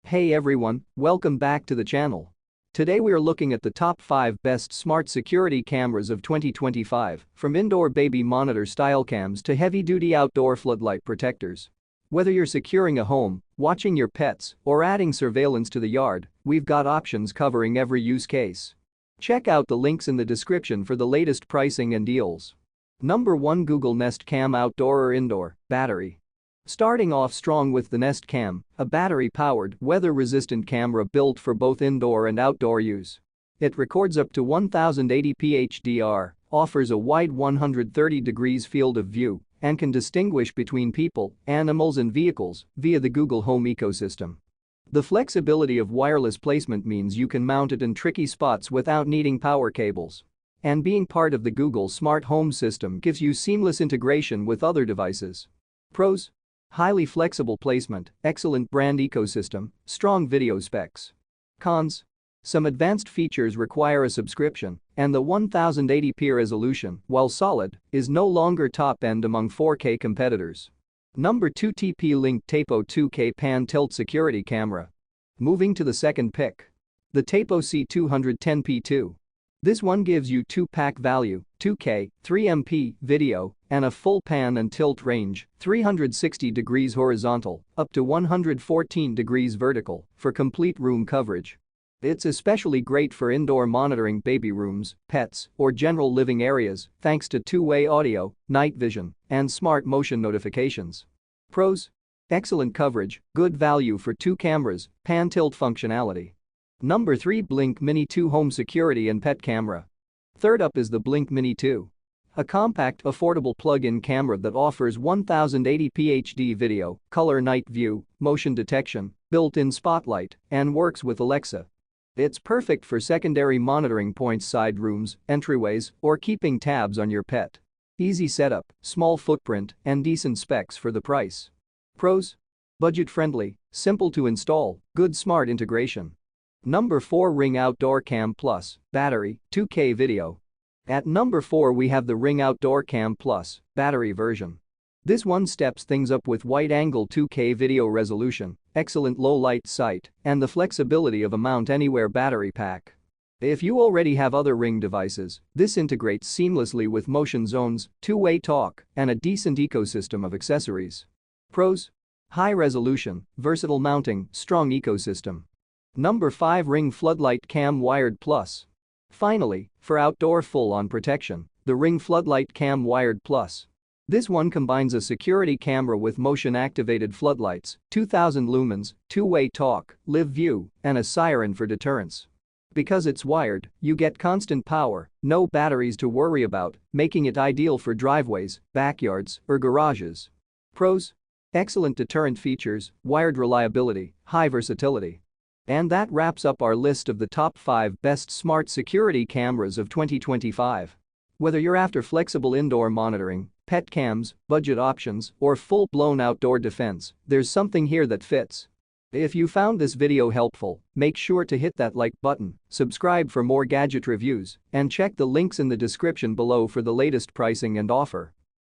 Hey everyone, welcome back to the channel. Today we are looking at the top 5 best smart security cameras of 2025, from indoor baby monitor style cams to heavy-duty outdoor floodlight protectors. Whether you're securing a home, watching your pets, or adding surveillance to the yard, we've got options covering every use case. Check out the links in the description for the latest pricing and deals. Number 1, Google Nest Cam Outdoor or Indoor, Battery. Starting off strong with the Nest Cam, a battery-powered, weather-resistant camera built for both indoor and outdoor use. It records up to 1080p HDR, offers a wide 130 degrees field of view, and can distinguish between people, animals and vehicles via the Google Home ecosystem. The flexibility of wireless placement means you can mount it in tricky spots without needing power cables. And being part of the Google Smart Home system gives you seamless integration with other devices. Pros: highly flexible placement, excellent brand ecosystem, strong video specs. Cons: some advanced features require a subscription, and the 1080p resolution, while solid, is no longer top-end among 4K competitors. Number 2, TP-Link Tapo 2K Pan Tilt Security Camera. Moving to the second pick. The Tapo C210P2. This one gives you 2-pack value, 2K, 3MP video, and a full pan and tilt range, 360 degrees horizontal, up to 114 degrees vertical, for complete room coverage. It's especially great for indoor monitoring baby rooms, pets, or general living areas thanks to two-way audio, night vision, and smart motion notifications. Pros: excellent coverage, good value for 2 cameras, pan tilt functionality. Number 3, Blink Mini 2 Home Security and Pet Camera. Third up is the Blink Mini 2. A compact, affordable plug-in camera that offers 1080p HD video, color night view, motion detection, built-in spotlight, and works with Alexa. It's perfect for secondary monitoring points, side rooms, entryways, or keeping tabs on your pet. Easy setup, small footprint, and decent specs for the price. Pros: budget-friendly, simple to install, good smart integration. Number 4, Ring Outdoor Cam Plus, Battery, 2K Video. At number 4 we have the Ring Outdoor Cam Plus, Battery version. This one steps things up with wide-angle 2K video resolution, excellent low-light sight, and the flexibility of a mount-anywhere battery pack. If you already have other Ring devices, this integrates seamlessly with motion zones, two-way talk, and a decent ecosystem of accessories. Pros: high resolution, versatile mounting, strong ecosystem. Number 5, Ring Floodlight Cam Wired Plus. Finally, for outdoor full-on protection, the Ring Floodlight Cam Wired Plus. This one combines a security camera with motion-activated floodlights, 2000 lumens, two-way talk, live view, and a siren for deterrence. Because it's wired, you get constant power, no batteries to worry about, making it ideal for driveways, backyards, or garages. Pros: excellent deterrent features, wired reliability, high versatility. And that wraps up our list of the top 5 best smart security cameras of 2025. Whether you're after flexible indoor monitoring, pet cams, budget options, or full-blown outdoor defense, there's something here that fits. If you found this video helpful, make sure to hit that like button, subscribe for more gadget reviews, and check the links in the description below for the latest pricing and offer.